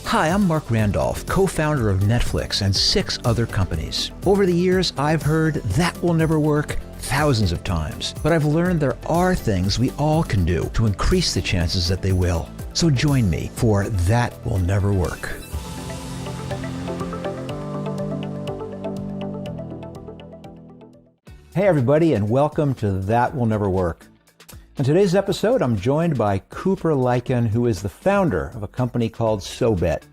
Hi, I'm Marc Randolph, co-founder of Netflix and 6 other companies. Over the years, I've heard that will never work thousands of times, but I've learned there are things we all can do to increase the chances that they will. So join me for That Will Never Work. Hey everybody, and welcome to That Will Never Work. In today's episode, I'm joined by Cooper Lycan, who is the founder of a company called SoBet,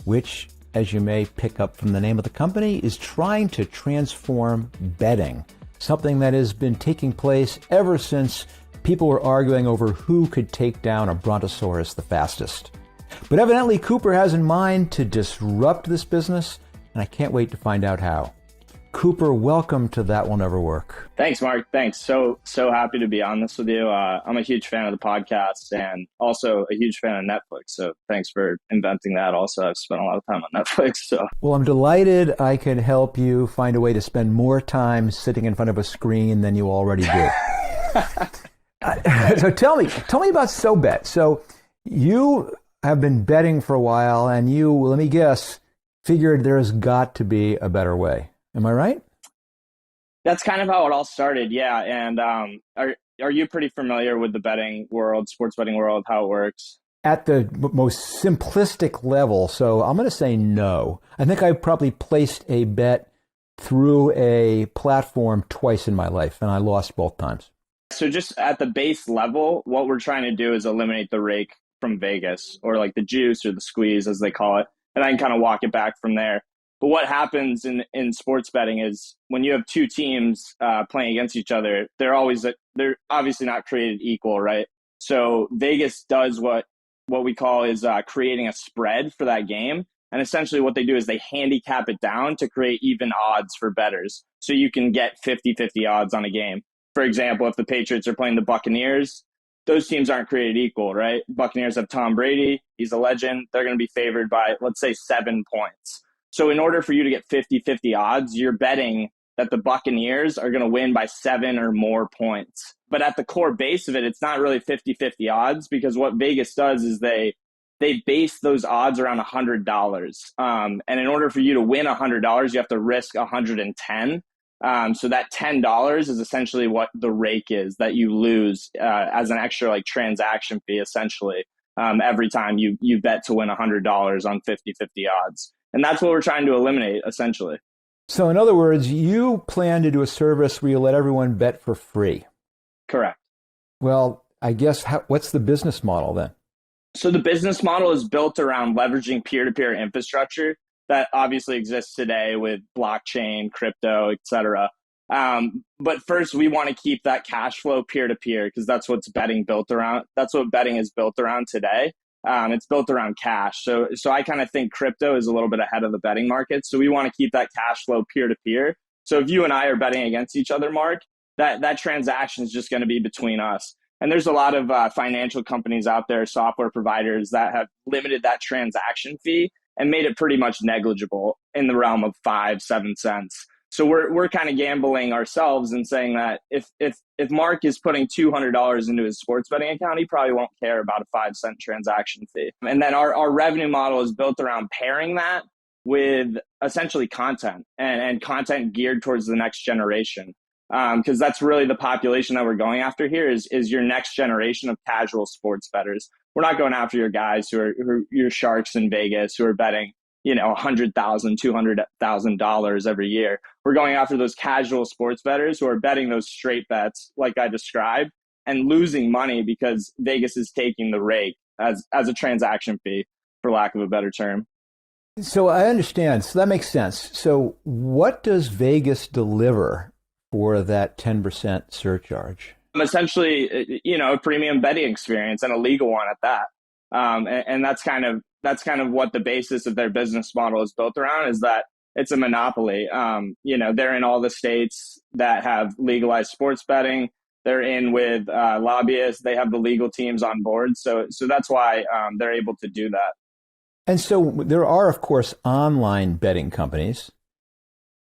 which, as you may pick up from the name of the company, is trying to transform betting, something that has been taking place ever since people were arguing over who could take down a brontosaurus the fastest. But evidently, Cooper has in mind to disrupt this business, and I can't wait to find out how. Cooper, welcome to That Will Never Work. Thanks, Mark. Thanks. So happy to be on this with you. I'm a huge fan of the podcast and also a huge fan of Netflix. So thanks for inventing that. Also, I've spent a lot of time on Netflix. Well, I'm delighted I could help you find a way to spend more time sitting in front of a screen than you already do. So tell me about SoBet. So you have been betting for a while, and you, let me guess, figured there's got to be a better way. Am I right? That's kind of how it all started, yeah. And are you pretty familiar with the betting world, sports betting world, how it works? At the most simplistic level, so I'm going to say no. I think I've probably placed a bet through a platform twice in my life, and I lost both times. So just at the base level, what we're trying to do is eliminate the rake from Vegas, or like the juice or the squeeze, as they call it. And I can kind of walk it back from there. But what happens in sports betting is when you have two teams playing against each other, they're obviously not created equal, right? So Vegas does what we call is creating a spread for that game. And essentially what they do is they handicap it down to create even odds for bettors. So you can get 50-50 odds on a game. For example, if the Patriots are playing the Buccaneers, those teams aren't created equal, right? Buccaneers have Tom Brady. He's a legend. They're going to be favored by, let's say, 7 points. So in order for you to get 50-50 odds, you're betting that the Buccaneers are going to win by 7 or more points. But at the core base of it, it's not really 50-50 odds, because what Vegas does is they base those odds around $100. And in order for you to win $100, you have to risk 110. So that $10 is essentially what the rake is that you lose as an extra like transaction fee, essentially, every time you bet to win $100 on 50-50 odds. And that's what we're trying to eliminate, essentially. So in other words, you plan to do a service where you let everyone bet for free. Correct. Well, I guess, what's the business model then? So the business model is built around leveraging peer-to-peer infrastructure that obviously exists today with blockchain, crypto, et cetera. But first, we want to keep that cash flow peer-to-peer, because that's what's betting built around. That's what betting is built around today. It's built around cash. So I kind of think crypto is a little bit ahead of the betting market. So we want to keep that cash flow peer-to-peer. So if you and I are betting against each other, Mark, that transaction is just going to be between us. And there's a lot of financial companies out there, software providers, that have limited that transaction fee and made it pretty much negligible in the realm of 5-7 cents. So we're kind of gambling ourselves and saying that if Mark is putting $200 into his sports betting account, he probably won't care about a 5-cent transaction fee. And then our revenue model is built around pairing that with essentially content and content geared towards the next generation. Because that's really the population that we're going after here is your next generation of casual sports bettors. We're not going after your guys who are your sharks in Vegas who are betting, $100,000, $200,000 every year. We're going after those casual sports bettors who are betting those straight bets, like I described, and losing money because Vegas is taking the rake as a transaction fee, for lack of a better term. So I understand. So that makes sense. So what does Vegas deliver for that 10% surcharge? Essentially, a premium betting experience, and a legal one at that. And that's kind of what the basis of their business model is built around, is that it's a monopoly. They're in all the states that have legalized sports betting. They're in with lobbyists. They have the legal teams on board. So that's why they're able to do that. And so there are, of course, online betting companies.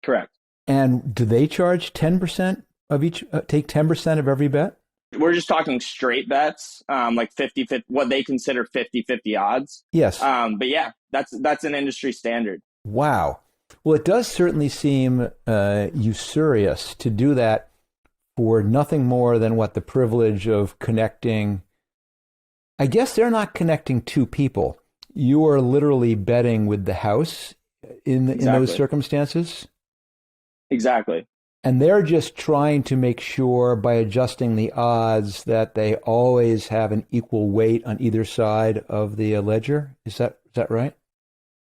Correct. And do they charge 10% of each, take 10% of every bet? We're just talking straight bets, like 50-50, what they consider 50-50 odds. Yes. But yeah, that's an industry standard. Wow. Well, it does certainly seem usurious to do that for nothing more than what the privilege of connecting. I guess they're not connecting two people. You are literally betting with the house in those circumstances. Exactly. And they're just trying to make sure by adjusting the odds that they always have an equal weight on either side of the ledger. Is that right?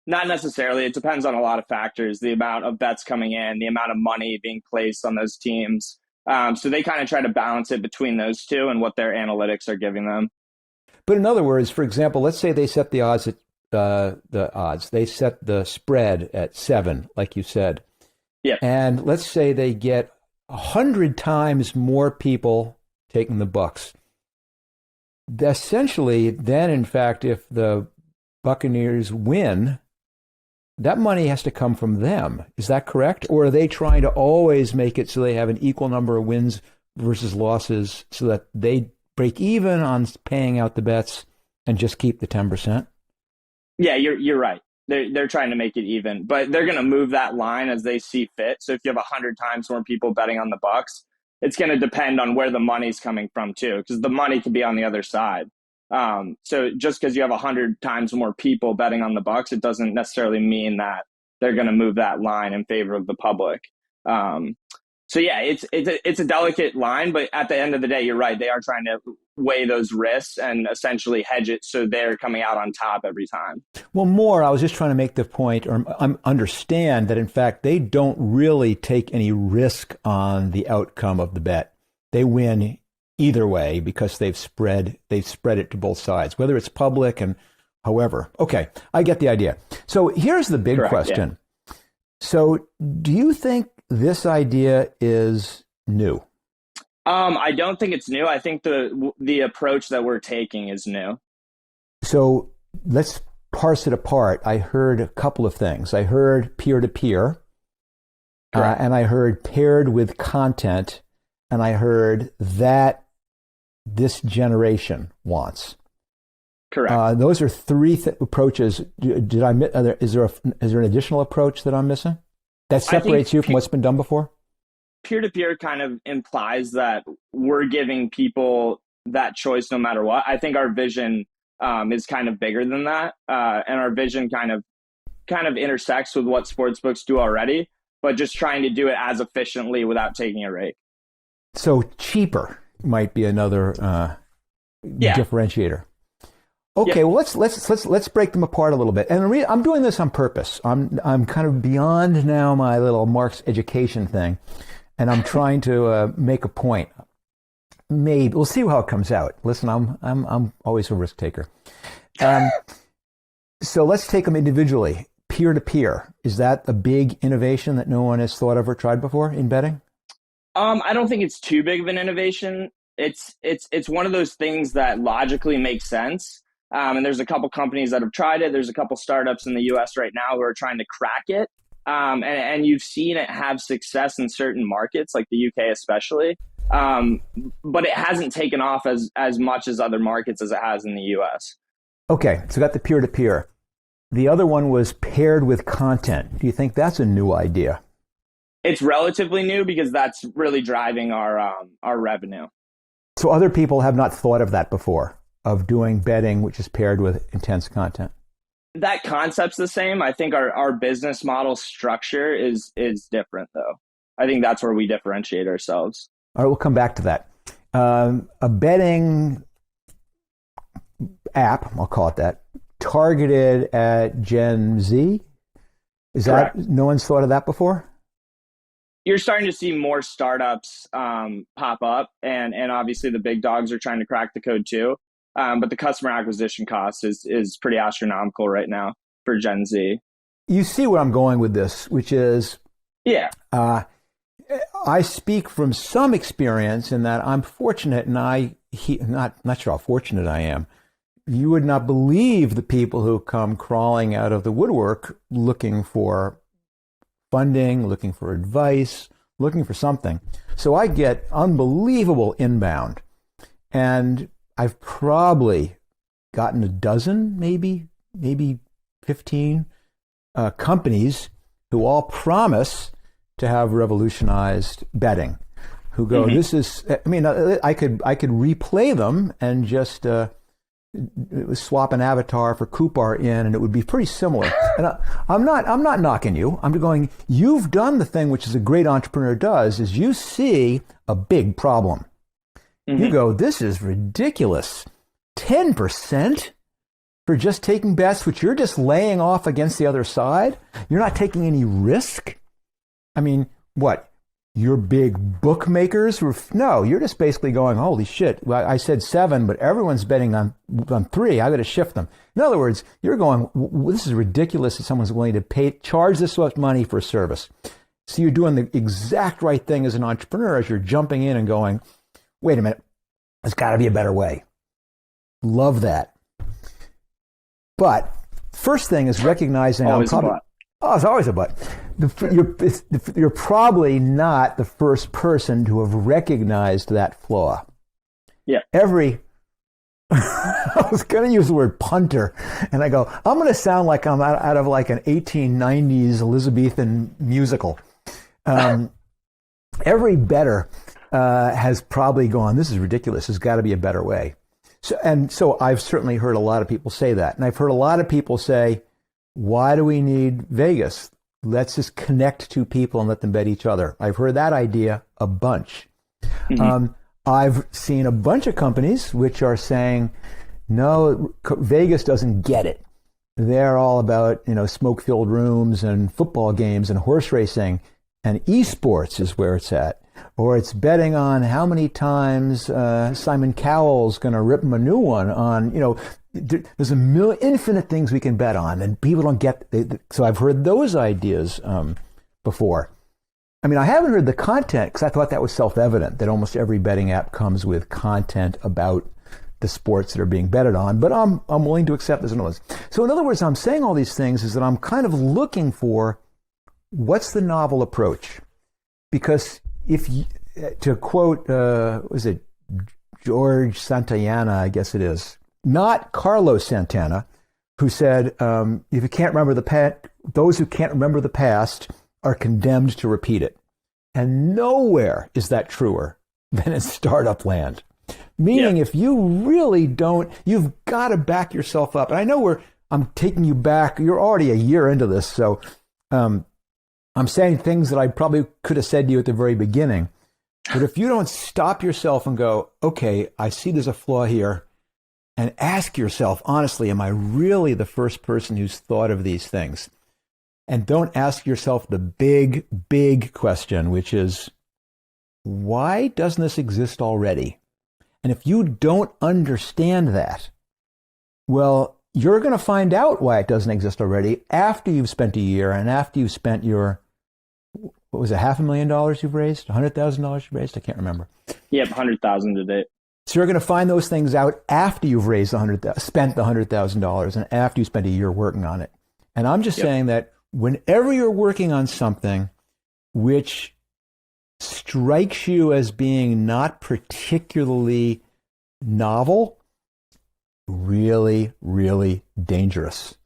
Not necessarily. It depends on a lot of factors, the amount of bets coming in, the amount of money being placed on those teams. So they kind of try to balance it between those two and what their analytics are giving them. But in other words, for example, let's say they set the odds at they set the spread at 7, like you said. Yeah. And let's say they get 100 times more people taking the Bucks. Essentially, then, in fact, if the Buccaneers win, that money has to come from them. Is that correct? Or are they trying to always make it so they have an equal number of wins versus losses so that they break even on paying out the bets and just keep the 10%? Yeah, you're right. They're trying to make it even, but they're going to move that line as they see fit. So if you have 100 times more people betting on the Bucks, it's going to depend on where the money's coming from too, because the money could be on the other side. So just because you have 100 times more people betting on the Bucks, it doesn't necessarily mean that they're going to move that line in favor of the public. So yeah, it's a delicate line, but at the end of the day, you're right. They are trying to weigh those risks and essentially hedge it so they're coming out on top every time. Well, I was just trying to make the point or understand that in fact they don't really take any risk on the outcome of the bet. They win either way because they've spread it to both sides, whether it's public and however. Okay, I get the idea. So here's the big question. Yeah. So do you think this idea is new? I don't think it's new. I think the approach that we're taking is new. So let's parse it apart. I heard a couple of things. I heard peer-to-peer, and I heard paired with content, and I heard that this generation wants. Correct. Those are three approaches. Did I? Is there an additional approach that I'm missing that separates you from what's been done before? Peer-to-peer kind of implies that we're giving people that choice no matter what. I think our vision is kind of bigger than that, and our vision kind of intersects with what sportsbooks do already, but just trying to do it as efficiently without taking a rake. So cheaper might be another differentiator. Okay, well let's break them apart a little bit. And I'm doing this on purpose. I'm kind of beyond now my little Marc's education thing, and I'm trying to make a point. Maybe we'll see how it comes out. Listen, I'm always a risk taker. So let's take them individually. Peer to peer, is that a big innovation that no one has thought of or tried before in betting? I don't think it's too big of an innovation. It's one of those things that logically makes sense. And there's a couple companies that have tried it. There's a couple startups in the US right now who are trying to crack it. And you've seen it have success in certain markets, like the UK especially. But it hasn't taken off as much as other markets as it has in the US. Okay, so got the peer-to-peer. The other one was paired with content. Do you think that's a new idea? It's relatively new because that's really driving our revenue. So other people have not thought of that before, of doing betting which is paired with intense content? That concept's the same. I think our business model structure is different, though. I think that's where we differentiate ourselves. All right, we'll come back to that. A betting app, I'll call it that, targeted at Gen Z? Correct. No one's thought of that before? You're starting to see more startups pop up, and obviously the big dogs are trying to crack the code too. But the customer acquisition cost is pretty astronomical right now for Gen Z. You see where I'm going with this, which is, I speak from some experience in that I'm fortunate, and not sure how fortunate I am. You would not believe the people who come crawling out of the woodwork looking for funding, looking for advice, looking for something. So I get unbelievable inbound. And I've probably gotten a dozen, maybe 15 companies who all promise to have revolutionized betting, who go, this is, I mean, I could replay them and just swap an avatar for Cooper in, and it would be pretty similar. And I'm not knocking you. I'm going, you've done the thing which is a great entrepreneur does, is you see a big problem. You go, this is ridiculous. 10% for just taking bets, which you're just laying off against the other side. You're not taking any risk. I mean, what? Your big bookmakers were, no, you're just basically going, holy shit. Well, I said 7, but everyone's betting on 3. I got to shift them. In other words, you're going, this is ridiculous that someone's willing to charge this much money for a service. So you're doing the exact right thing as an entrepreneur as you're jumping in and going, wait a minute, there's got to be a better way. Love that. But first thing is recognizing always a but. Oh, it's always a but. You're probably not the first person to have recognized that flaw. Yeah. I was going to use the word punter, and I go, I'm going to sound like I'm out of like an 1890s Elizabethan musical. Every bettor has probably gone, this is ridiculous. There's got to be a better way. So I've certainly heard a lot of people say that. And I've heard a lot of people say, why do we need Vegas? Let's just connect two people and let them bet each other. I've heard that idea a bunch. I've seen a bunch of companies which are saying, no, Vegas doesn't get it. They're all about, smoke-filled rooms and football games and horse racing, and esports is where it's at. Or it's betting on how many times Simon Cowell's going to rip him a new one on, there's infinite things we can bet on, and people don't get. So I've heard those ideas before. I mean, I haven't heard the content because I thought that was self-evident that almost every betting app comes with content about the sports that are being betted on. But I'm willing to accept this. So in other words, I'm saying all these things is that I'm kind of looking for what's the novel approach, because if you, to quote, was it George Santayana, I guess it is, not Carlos Santana, who said, if you can't remember the past, those who can't remember the past are condemned to repeat it. And nowhere is that truer than in startup land. Meaning, if you really don't, you've got to back yourself up. And I know I'm taking you back. You're already a year into this, so I'm saying things that I probably could have said to you at the very beginning. But if you don't stop yourself and go, okay, I see there's a flaw here, and ask yourself, honestly, am I really the first person who's thought of these things? And don't ask yourself the big, big question, which is, why doesn't this exist already? And if you don't understand that, well, you're going to find out why it doesn't exist already after you've spent a year and after you've spent your, what was it, $500,000 you've raised? $100,000 you've raised? I can't remember. Yep, 100,000 to date. So you're going to find those things out after you've spent the $100,000 and after you spent a year working on it. And I'm just saying that whenever you're working on something which strikes you as being not particularly novel, really, really dangerous.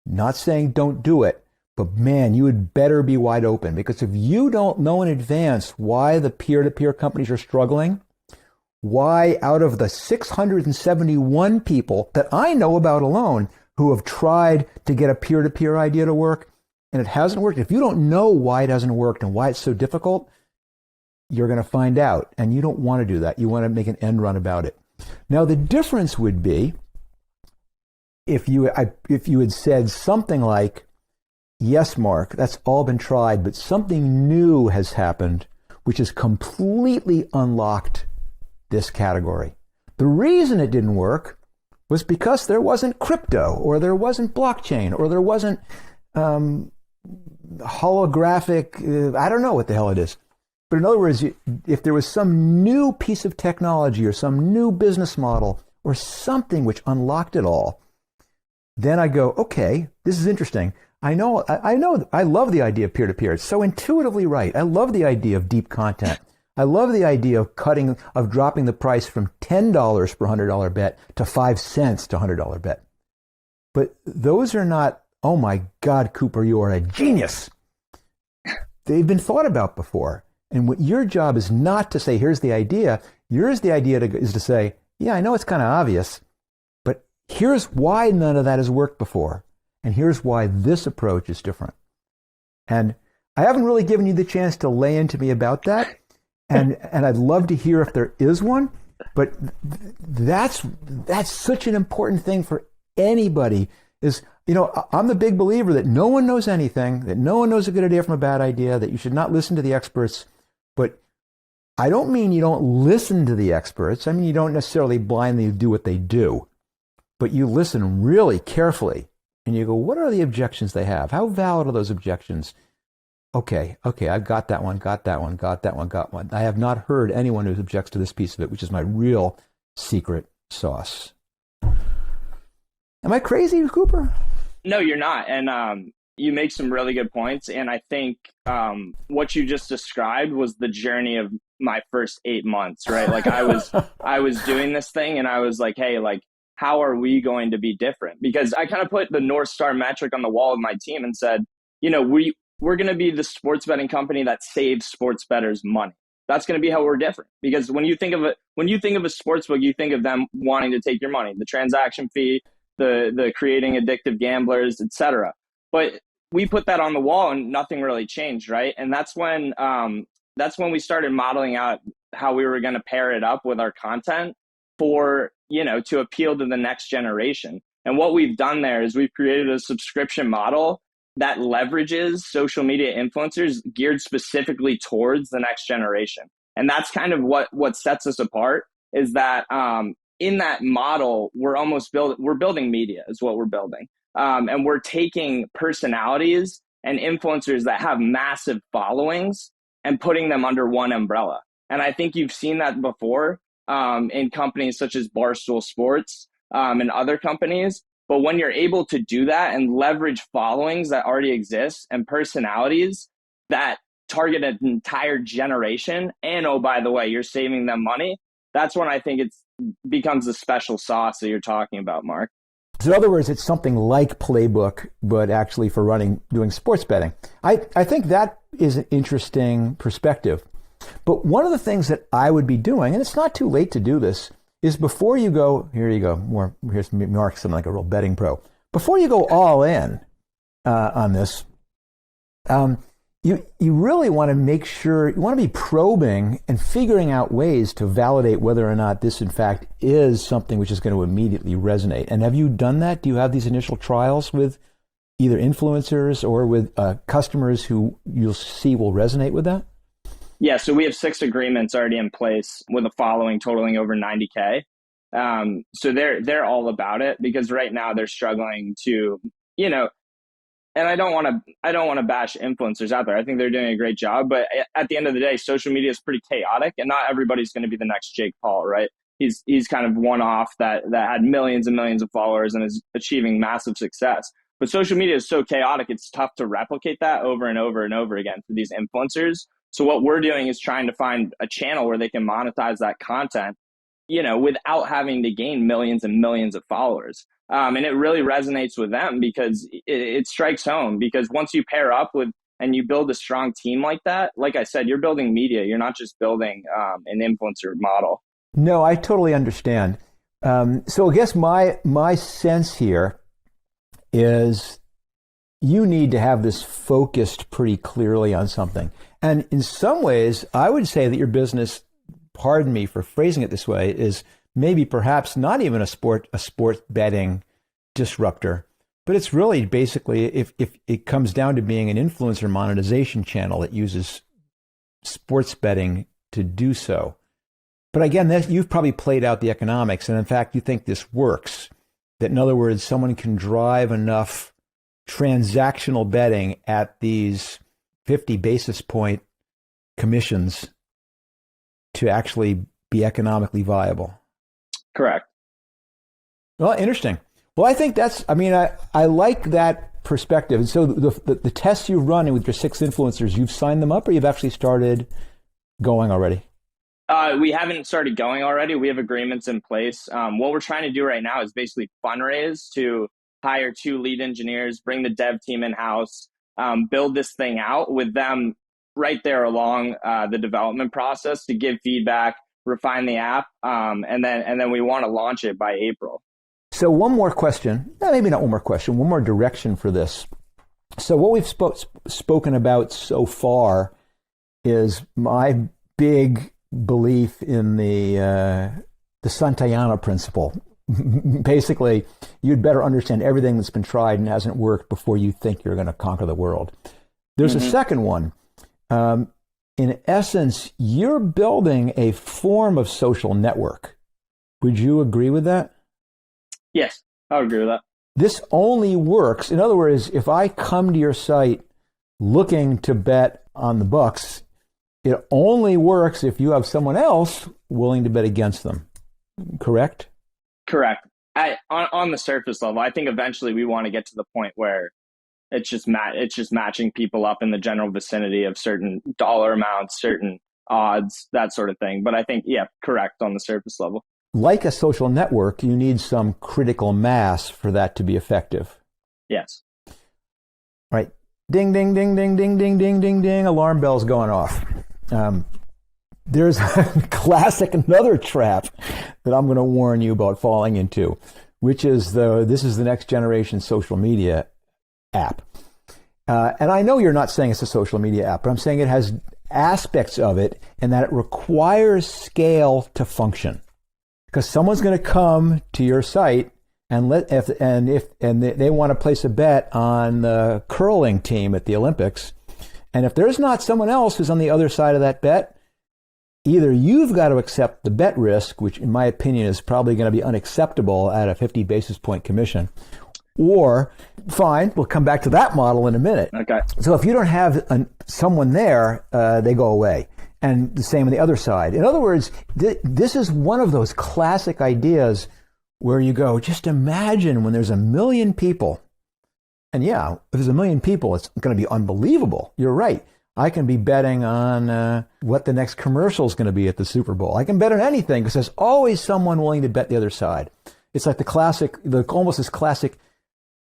Not saying don't do it, but man, you had better be wide open, because if you don't know in advance why the peer-to-peer companies are struggling, why out of the 671 people that I know about alone who have tried to get a peer-to-peer idea to work and it hasn't worked, if you don't know why it hasn't worked and why it's so difficult, you're going to find out, and you don't want to do that. You want to make an end run about it. Now, the difference would be if you had said something like, yes, Mark, that's all been tried, but something new has happened which has completely unlocked this category. The reason it didn't work was because there wasn't crypto, or there wasn't blockchain, or there wasn't holographic, I don't know what the hell it is. But in other words, if there was some new piece of technology or some new business model or something which unlocked it all, then I go, okay, this is interesting. I love the idea of peer-to-peer. It's so intuitively right. I love the idea of deep content. I love the idea of dropping the price from $10 per $100 bet to 5 cents to $100 bet. But those are not, oh my God, Cooper, you are a genius. They've been thought about before. And what your job is not to say, here's the idea. Yours, the idea is to say, yeah, I know it's kind of obvious, but here's why none of that has worked before. And here's why this approach is different. And I haven't really given you the chance to lay into me about that. And I'd love to hear if there is one. But that's such an important thing for anybody is, I'm the big believer that no one knows anything, that no one knows a good idea from a bad idea, that you should not listen to the experts. But I don't mean you don't listen to the experts. I mean, you don't necessarily blindly do what they do, but you listen really carefully and you go, what are the objections they have? How valid are those objections? Okay, I've got that one, got one. I have not heard anyone who objects to this piece of it, which is my real secret sauce. Am I crazy, Cooper? No, you're not. And you make some really good points. And I think what you just described was the journey of my first 8 months, right? Like I was doing this thing and I was like, hey, like, how are we going to be different? Because I kind of put the North Star metric on the wall of my team and said, we're going to be the sports betting company that saves sports bettors money. That's going to be how we're different. Because when you think of a sports book, you think of them wanting to take your money, the transaction fee, the creating addictive gamblers, etc. But we put that on the wall and nothing really changed, right? And that's when we started modeling out how we were going to pair it up with our content for, to appeal to the next generation. And what we've done there is we've created a subscription model that leverages social media influencers geared specifically towards the next generation. And that's kind of what sets us apart is that in that model, we're building media is what we're building. And we're taking personalities and influencers that have massive followings and putting them under one umbrella. And I think you've seen that before in companies such as Barstool Sports and other companies. But when you're able to do that and leverage followings that already exist and personalities that target an entire generation, and oh, by the way, you're saving them money, that's when I think it becomes the special sauce that you're talking about, Mark. So in other words, it's something like Playbook, but actually for doing sports betting. I think that is an interesting perspective. But one of the things that I would be doing, and it's not too late to do this, is before you go, here you go, here's Marc, something like a real betting pro. Before you go all in on this, you really want to make sure, you want to be probing and figuring out ways to validate whether or not this, in fact, is something which is going to immediately resonate. And have you done that? Do you have these initial trials with either influencers or with customers who you'll see will resonate with that? Yeah, so we have 6 agreements already in place with a following totaling over 90K. So they're all about it because right now they're struggling to, and I don't want to bash influencers out there. I think they're doing a great job, but at the end of the day, social media is pretty chaotic, and not everybody's going to be the next Jake Paul, right? He's kind of one off that had millions and millions of followers and is achieving massive success. But social media is so chaotic, it's tough to replicate that over and over and over again for these influencers. So what we're doing is trying to find a channel where they can monetize that content, without having to gain millions and millions of followers. And it really resonates with them because it strikes home, because once you pair up with and you build a strong team like that, like I said, you're building media. You're not just building an influencer model. No, I totally understand. So I guess my sense here is you need to have this focused pretty clearly on something. And in some ways, I would say that your business, pardon me for phrasing it this way, is maybe perhaps not even a sport betting disruptor, but it's really basically, if it comes down to being an influencer monetization channel that uses sports betting to do so. But again, you've probably played out the economics, and in fact, you think this works. That in other words, someone can drive enough transactional betting at these 50 basis point commissions to actually be economically viable. Correct. Well, interesting. Well, I think I like that perspective. And so the tests you've run with your 6 influencers, you've signed them up, or you've actually started going already? We haven't started going already. We have agreements in place. What we're trying to do right now is basically fundraise to hire 2 lead engineers, bring the dev team in-house, build this thing out with them right there along the development process to give feedback, refine the app, and then we want to launch it by April. So one more question, maybe not one more question, one more direction for this. So what we've spoken about so far is my big belief in the Santayana principle. Basically, you'd better understand everything that's been tried and hasn't worked before you think you're going to conquer the world. There's a second one. In essence, you're building a form of social network. Would you agree with that? Yes, I would agree with that. This only works. In other words, if I come to your site looking to bet on the Bucks, it only works if you have someone else willing to bet against them. Correct? Correct. On the surface level, I think eventually we want to get to the point where it's just matching people up in the general vicinity of certain dollar amounts, certain odds, that sort of thing. But I think, yeah, correct on the surface level. Like a social network, you need some critical mass for that to be effective. Yes. Right. Ding, ding, ding, ding, ding, ding, ding, ding, ding. Alarm bells going off. There's another trap that I'm going to warn you about falling into, which is this is the next generation social media app. And I know you're not saying it's a social media app, but I'm saying it has aspects of it and that it requires scale to function. Because someone's going to come to your site and if they want to place a bet on the curling team at the Olympics, and if there's not someone else who's on the other side of that bet, either you've got to accept the bet risk, which in my opinion is probably going to be unacceptable at a 50 basis point commission, or fine, we'll come back to that model in a minute. Okay. So if you don't have someone there, they go away. And the same on the other side. In other words, this is one of those classic ideas where you go, just imagine when there's 1 million people. And yeah, if there's 1 million people, it's going to be unbelievable. You're right. I can be betting on what the next commercial is going to be at the Super Bowl. I can bet on anything because there's always someone willing to bet the other side. It's like almost this classic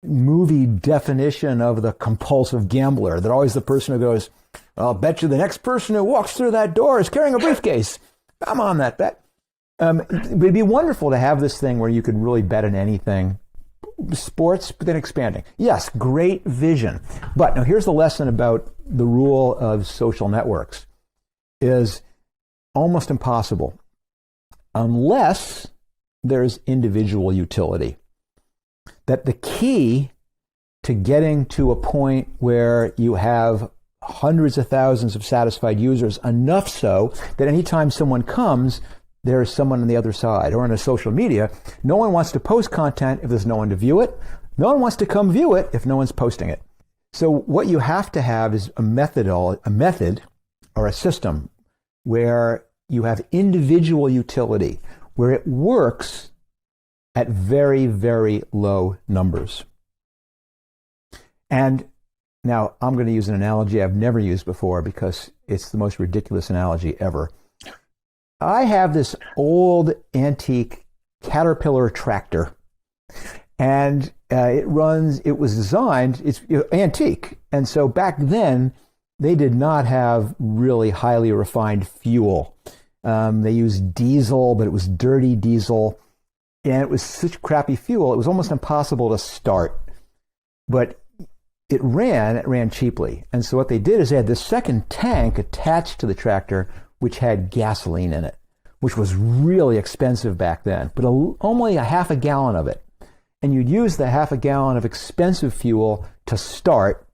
movie definition of the compulsive gambler. They're always the person who goes, I'll bet you the next person who walks through that door is carrying a briefcase. I'm on that bet. It'd be wonderful to have this thing where you could really bet on anything. Sports, but then expanding. Yes, great vision. But now here's the lesson about the rule of social networks is almost impossible unless there's individual utility. That the key to getting to a point where you have hundreds of thousands of satisfied users, enough so that anytime someone comes, there's someone on the other side. Or in a social media, no one wants to post content if there's no one to view it. No one wants to come view it if no one's posting it. So what you have to have is a method or a system where you have individual utility, where it works at very, very low numbers. And now I'm going to use an analogy I've never used before because it's the most ridiculous analogy ever. I have this old antique Caterpillar tractor, and it was designed, it's antique. And so back then, they did not have really highly refined fuel. They used diesel, but it was dirty diesel. And it was such crappy fuel, it was almost impossible to start. But it ran cheaply. And so what they did is they had this second tank attached to the tractor, which had gasoline in it, which was really expensive back then, but only a half a gallon of it. And you'd use the half a gallon of expensive fuel to start,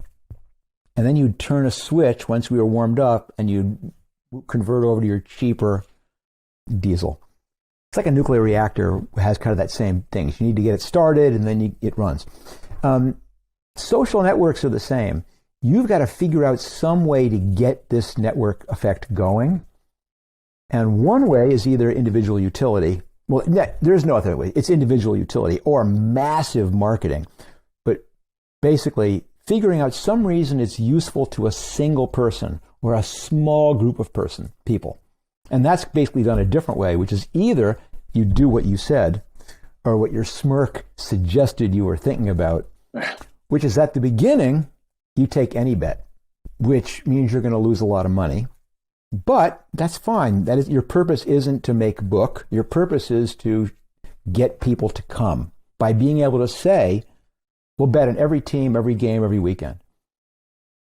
and then you'd turn a switch once we were warmed up, and you'd convert over to your cheaper diesel. It's like a nuclear reactor has kind of that same thing. You need to get it started, and then it runs. Social networks are the same. You've got to figure out some way to get this network effect going. And one way is either individual utility. Well, there's no other way. It's individual utility or massive marketing. But basically, figuring out some reason it's useful to a single person or a small group of people. And that's basically done a different way, which is either you do what you said or what your smirk suggested you were thinking about, which is at the beginning, you take any bet, which means you're going to lose a lot of money. But that's fine. That is, your purpose isn't to make book. Your purpose is to get people to come by being able to say, we'll bet on every team, every game, every weekend.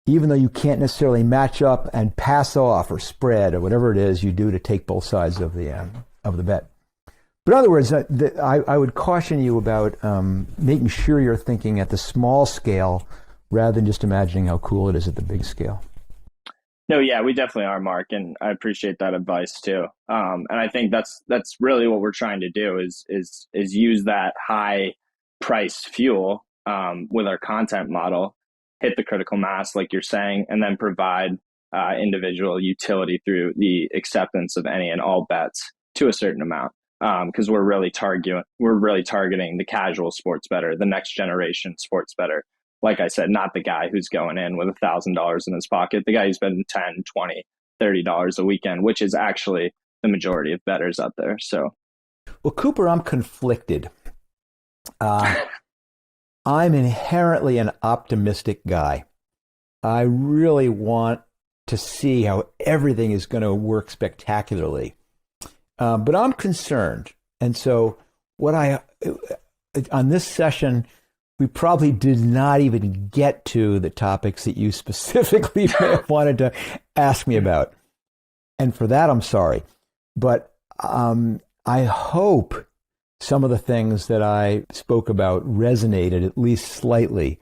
Even though you can't necessarily match up and pass off or spread or whatever it is you do to take both sides of the bet. But in other words, I would caution you about making sure you're thinking at the small scale rather than just imagining how cool it is at the big scale. No, yeah, we definitely are, Mark, and I appreciate that advice too. And I think that's really what we're trying to do is use that high priced fuel with our content model, hit the critical mass, like you're saying, and then provide individual utility through the acceptance of any and all bets to a certain amount. Because we're really targeting the casual sports bettor, the next generation sports bettor. Like I said, not the guy who's going in with $1,000 in his pocket, the guy who's betting $10, $20, $30 a weekend, which is actually the majority of bettors out there. So, well, Cooper, I'm conflicted. I'm inherently an optimistic guy. I really want to see how everything is going to work spectacularly. But I'm concerned. And so on this session, we probably did not even get to the topics that you specifically wanted to ask me about. And for that, I'm sorry. But I hope some of the things that I spoke about resonated at least slightly.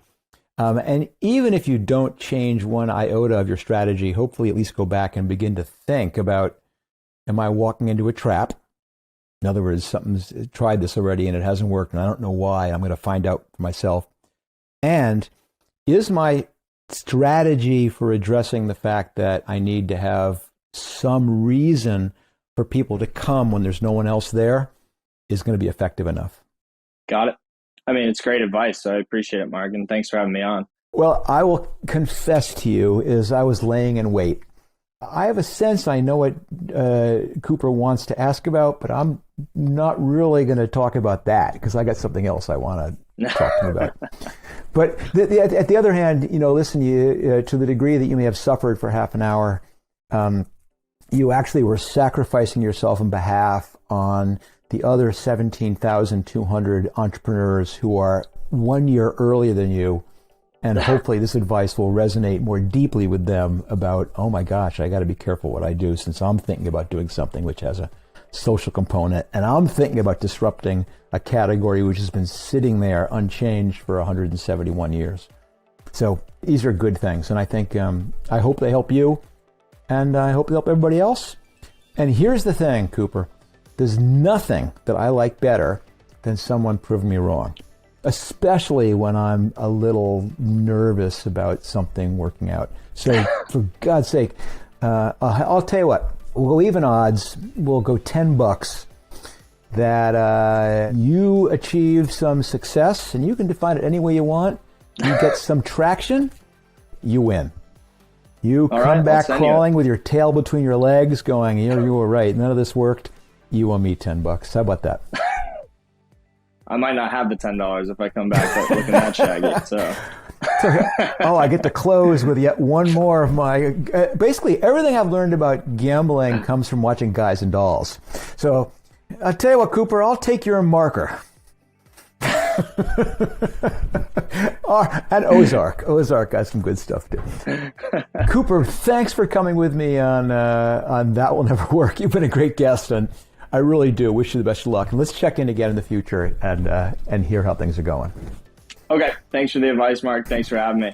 And even if you don't change one iota of your strategy, hopefully at least go back and begin to think about, am I walking into a trap? In other words, something's tried this already and it hasn't worked, and I don't know why. I'm going to find out for myself. And is my strategy for addressing the fact that I need to have some reason for people to come when there's no one else there is going to be effective enough? Got it. I mean, it's great advice, so I appreciate it, Mark, and thanks for having me on. Well, I will confess to you, as I was laying in wait, I have a sense I know what Cooper wants to ask about, but I'm not really going to talk about that because I got something else I want to talk to him about. But at the other hand, listen, to the degree that you may have suffered for half an hour, you actually were sacrificing yourself on behalf on the other 17,200 entrepreneurs who are 1 year earlier than you. And hopefully this advice will resonate more deeply with them about, oh my gosh, I got to be careful what I do since I'm thinking about doing something which has a social component. And I'm thinking about disrupting a category which has been sitting there unchanged for 171 years. So these are good things. And I think, I hope they help you. And I hope they help everybody else. And here's the thing, Cooper. There's nothing that I like better than someone proving me wrong, especially when I'm a little nervous about something working out. So for God's sake, I'll tell you what, we'll go even odds. We'll go $10 that you achieve some success, and you can define it any way you want. You get some traction, you win. You come back crawling with your tail between your legs going, you were right, none of this worked. You owe me $10. How about that? I might not have the $10 if I come back looking that shaggy. So, I get to close with yet one more of my. Basically, everything I've learned about gambling comes from watching Guys and Dolls. So, I'll tell you what, Cooper, I'll take your marker. And Ozark. Ozark got some good stuff too. Cooper, thanks for coming with me on That Will Never Work. You've been a great guest, and I really do wish you the best of luck. And let's check in again in the future and hear how things are going. Okay. Thanks for the advice, Mark. Thanks for having me.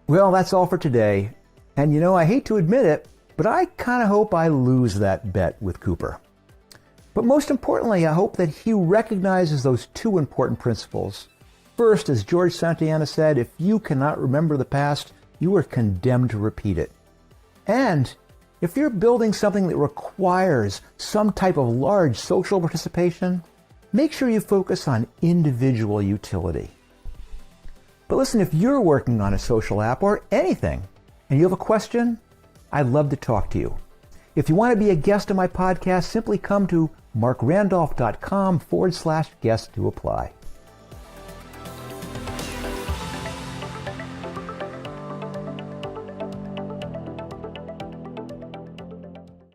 Well, that's all for today. And I hate to admit it, but I kind of hope I lose that bet with Cooper. But most importantly, I hope that he recognizes those two important principles. First, as George Santayana said, if you cannot remember the past, you are condemned to repeat it. And if you're building something that requires some type of large social participation, make sure you focus on individual utility. But listen, if you're working on a social app or anything, and you have a question, I'd love to talk to you. If you want to be a guest on my podcast, simply come to markrandolph.com/guest to apply.